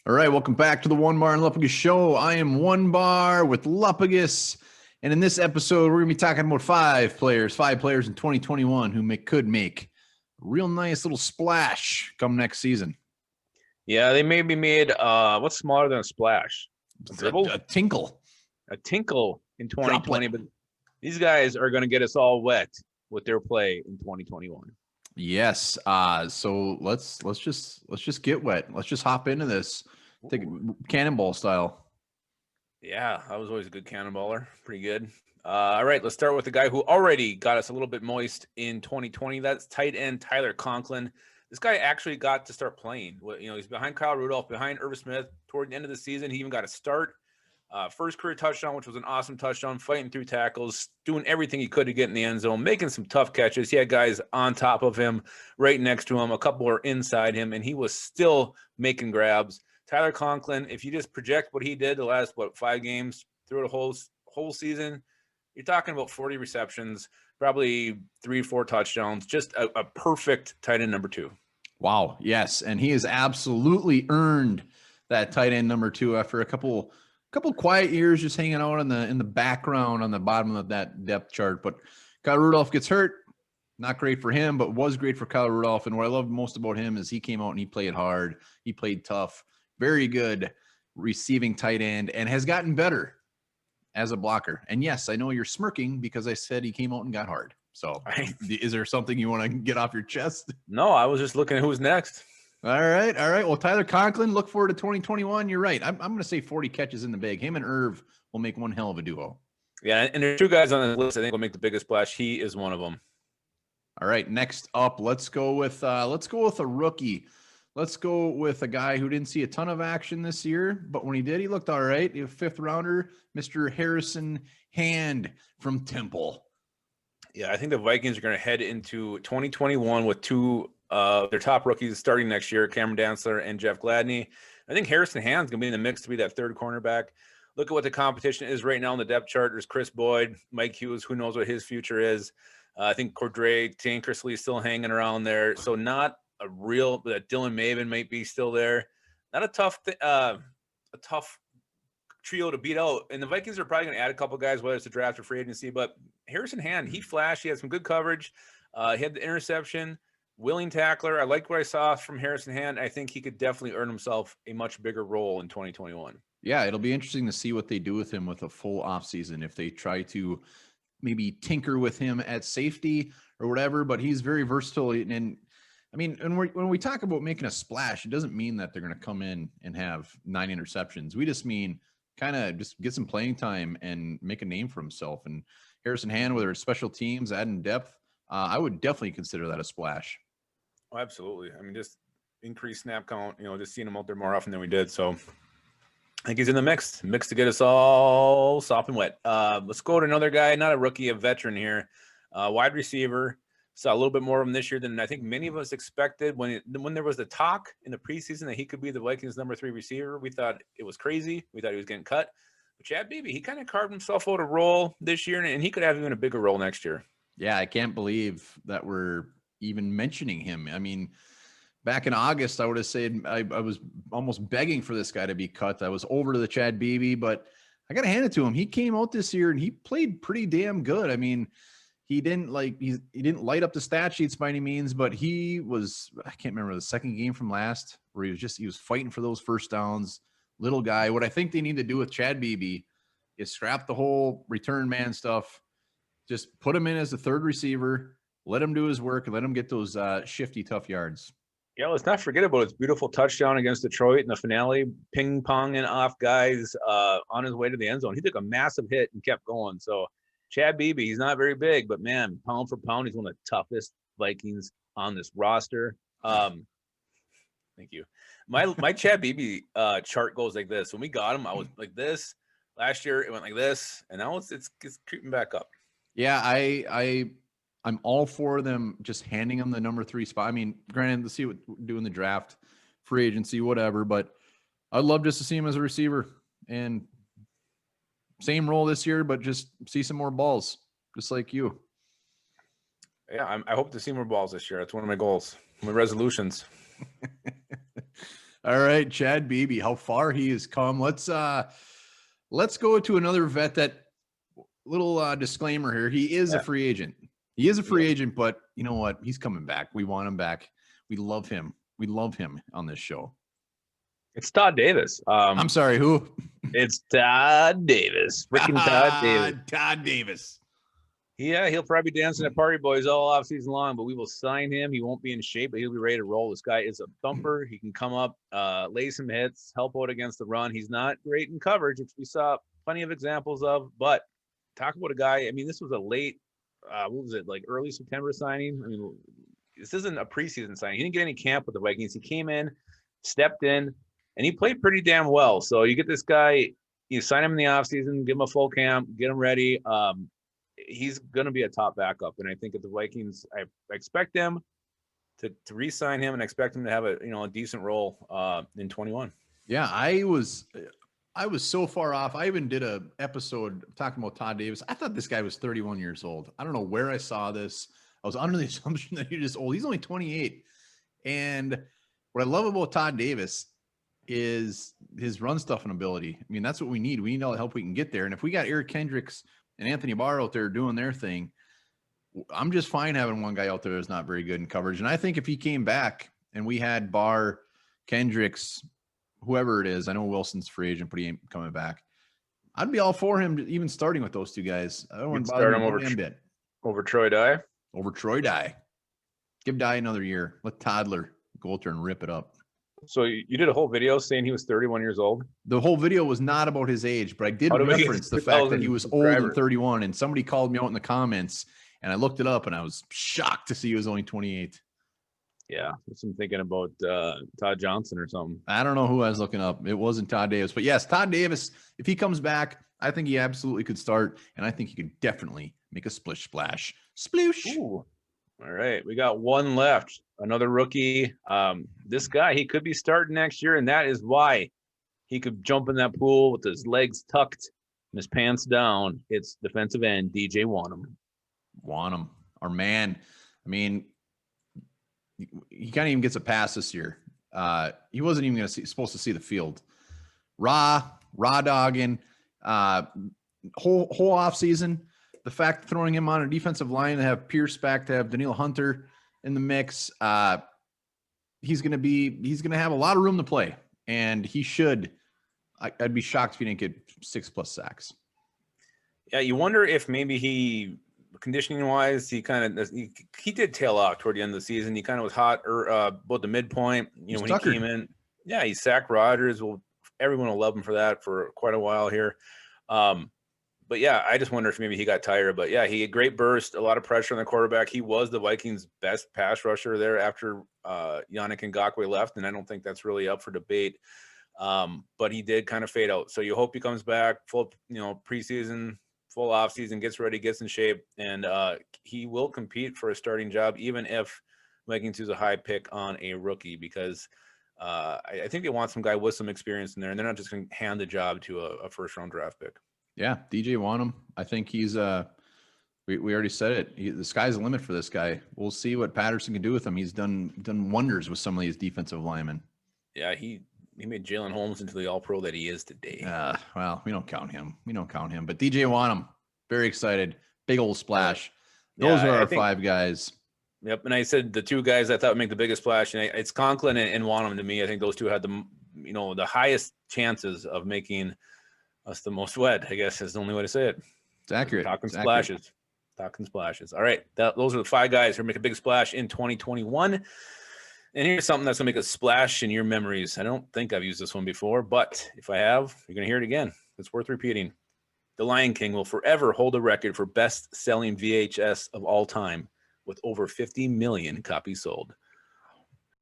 All right, welcome back to the One Bar and Lupagus Show. I am One Bar with Lupagus, and in this episode, we're going to be talking about five players in 2021 who could make a real nice little splash come next season. Yeah, they maybe made what's smaller than a splash? A dribble? A tinkle. A tinkle in 2020, Droplet. but these guys are going to get us all wet with their play in 2021. Yes. So let's just get wet. Let's just hop into this. Take cannonball style. Yeah, I was always a good cannonballer. Pretty good. All right, let's start with the guy who already got us a little bit moist in 2020. That's tight end Tyler Conklin. This guy actually got to start playing. You know, he's behind Kyle Rudolph, behind Irv Smith. Toward the end of the season, he even got a start. First career touchdown, which was an awesome touchdown, fighting through tackles, doing everything he could to get in the end zone, making some tough catches. He had guys on top of him, right next to him. A couple were inside him, and he was still making grabs. Tyler Conklin, if you just project what he did the last, 5 games through the whole season, you're talking about 40 receptions, probably 3-4 touchdowns, just a perfect tight end number 2. Wow. Yes. And he has absolutely earned that tight end number 2 after a couple quiet years just hanging out in the background on the bottom of that depth chart. But Kyle Rudolph gets hurt. Not great for him, but was great for Kyle Rudolph. And what I love most about him is he came out and he played hard. He played tough. Very good receiving tight end and has gotten better as a blocker. And yes, I know you're smirking because I said he came out and got hard. So is there something you want to get off your chest? No, I was just looking at who's next. All right. Well, Tyler Conklin, look forward to 2021. You're right. I'm going to say 40 catches in the bag. Him and Irv will make one hell of a duo. Yeah, and there's 2 guys on the list I think will make the biggest splash. He is one of them. All right. Next up, let's go with a rookie. Let's go with a guy who didn't see a ton of action this year, but when he did, he looked all right. A 5th rounder, Mr. Harrison Hand from Temple. Yeah, I think the Vikings are going to head into 2021 with 2 their top rookies starting next year, Cameron Dantzler and Jeff Gladney. I think Harrison Hand's going to be in the mix to be that 3rd cornerback. Look at what the competition is right now on the depth chart. There's Chris Boyd, Mike Hughes, who knows what his future is. I think Cordray Tankersley is still hanging around there. So not a real, that Dylan Maven might be still there. Not a tough trio to beat out. And the Vikings are probably going to add a couple guys, whether it's a draft or free agency. But Harrison Hand, he flashed. He had some good coverage. He had the interception. Willing tackler. I like what I saw from Harrison Hand. I think he could definitely earn himself a much bigger role in 2021. Yeah, it'll be interesting to see what they do with him with a full offseason. If they try to maybe tinker with him at safety or whatever, but he's very versatile. And I mean, when we talk about making a splash, it doesn't mean that they're going to come in and have 9 interceptions. We just mean kind of just get some playing time and make a name for himself. And Harrison Hand, whether it's special teams, adding depth, I would definitely consider that a splash. Oh, absolutely. I mean, just increase snap count, just seeing him out there more often than we did. So I think he's in the mix to get us all soft and wet. Let's go to another guy, not a rookie, a veteran here, wide receiver. Saw a little bit more of him this year than I think many of us expected. When there was the talk in the preseason that he could be the Vikings' number 3 receiver, we thought it was crazy. We thought he was getting cut. But Chad Bibi, he kind of carved himself out a role this year, and he could have even a bigger role next year. Yeah, I can't believe that we're even mentioning him. I mean, back in August, I would have said I was almost begging for this guy to be cut. I was over to the Chad Bibi, but I got to hand it to him. He came out this year and he played pretty damn good. I mean, he didn't light up the stat sheets by any means, but he was, I can't remember the second game from last where he was fighting for those first downs. Little guy. What I think they need to do with Chad Bibi is scrap the whole return man stuff. Just put him in as the 3rd receiver, let him do his work, and let him get those shifty, tough yards. Yeah, let's not forget about his beautiful touchdown against Detroit in the finale, ping-ponging off guys on his way to the end zone. He took a massive hit and kept going. So Chad Bibi, he's not very big, but, man, pound for pound, he's one of the toughest Vikings on this roster. Thank you. My Chad Bibi chart goes like this. When we got him, I was like this. Last year, it went like this, and now it's creeping back up. Yeah, I'm all for them just handing him the number 3 spot. I mean, granted, let's see what we do in the draft, free agency, whatever, but I'd love just to see him as a receiver and same role this year, but just see some more balls, just like you. Yeah, I hope to see more balls this year. That's one of my goals, my resolutions. All right, Chad Bibi, how far he has come. Let's go to another vet that little disclaimer here. He is a free agent. He is a free agent, but you know what? He's coming back. We want him back. We love him. We love him on this show. It's Todd Davis. I'm sorry, who? It's Todd Davis. Freaking Todd Davis. Todd Davis. Yeah, he'll probably be dancing at Party Boys all off season long, but we will sign him. He won't be in shape, but he'll be ready to roll. This guy is a thumper. He can come up, lay some hits, help out against the run. He's not great in coverage, which we saw plenty of examples of, but talk about a guy. I mean, this was a late, what was it, like early September signing? I mean, this isn't a preseason signing. He didn't get any camp with the Vikings. He came in, stepped in, and he played pretty damn well. So you get this guy, you sign him in the offseason, give him a full camp, get him ready. He's going to be a top backup. And I think at the Vikings, I expect them to re-sign him and expect him to have a decent role in 21. Yeah, I was so far off. I even did a episode talking about Todd Davis. I thought this guy was 31 years old. I don't know where I saw this. I was under the assumption that he's just old. He's only 28. And what I love about Todd Davis is his run stuffing ability. I mean, that's what we need. We need all the help we can get there. And if we got Eric Kendricks and Anthony Barr out there doing their thing, I'm just fine having one guy out there that's not very good in coverage. And I think if he came back and we had Barr, Kendricks, whoever it is, I know Wilson's free agent, but he ain't coming back. I'd be all for him even starting with those two guys. I don't want to start him over Troy Dye. Over Troy Dye. Give Dye another year. Let Toddler go out there and rip it up. So you did a whole video saying he was 31 years old? The whole video was not about his age, but I did reference the fact that he was old and 31, and somebody called me out in the comments, and I looked it up, and I was shocked to see he was only 28. Yeah, I'm thinking about Todd Johnson or something. I don't know who I was looking up. It wasn't Todd Davis. But yes, Todd Davis, if he comes back, I think he absolutely could start, and I think he could definitely make a splash. Sploosh. Ooh. All right, we got one left. Another rookie. This guy, he could be starting next year, and that is why he could jump in that pool with his legs tucked and his pants down. It's defensive end DJ Wanham. Wanham, our man. I mean, he kind of even gets a pass this year. He wasn't even supposed to see the field. Raw dogging, whole off season. The fact throwing him on a defensive line to have Pierce back, to have Daniil Hunter in the mix, he's going to have a lot of room to play, and he should. I'd be shocked if he didn't get 6+ sacks. Yeah, you wonder if maybe he, conditioning wise, he did tail off toward the end of the season. He kind of was hot about the midpoint. When he came in, yeah, he sacked Rodgers. Well, everyone will love him for that for quite a while here. But yeah, I just wonder if maybe he got tired. But yeah, he had great burst, a lot of pressure on the quarterback. He was the Vikings' best pass rusher there after Yannick Ngakoue left, and I don't think that's really up for debate. But he did kind of fade out. So you hope he comes back full, preseason, full off season, gets ready, gets in shape, and he will compete for a starting job, even if Vikings use a high pick on a rookie, because I think they want some guy with some experience in there, and they're not just going to hand the job to a first-round draft pick. Yeah, DJ Wanham. I think he's we already said it. The sky's the limit for this guy. We'll see what Patterson can do with him. He's done wonders with some of these defensive linemen. Yeah, he made Jalen Holmes into the All-Pro that he is today. Well, we don't count him. But DJ Wanham, very excited. Big old splash. Those are our 5 guys. Yep, and I said the 2 guys I thought would make the biggest splash, and it's Conklin and Wanham to me. I think those 2 had the highest chances of making us the most wet, I guess is the only way to say it. It's accurate. Talking splashes. All right. Those are the 5 guys who make a big splash in 2021. And here's something that's going to make a splash in your memories. I don't think I've used this one before, but if I have, you're going to hear it again. It's worth repeating. The Lion King will forever hold a record for best-selling VHS of all time with over 50 million copies sold.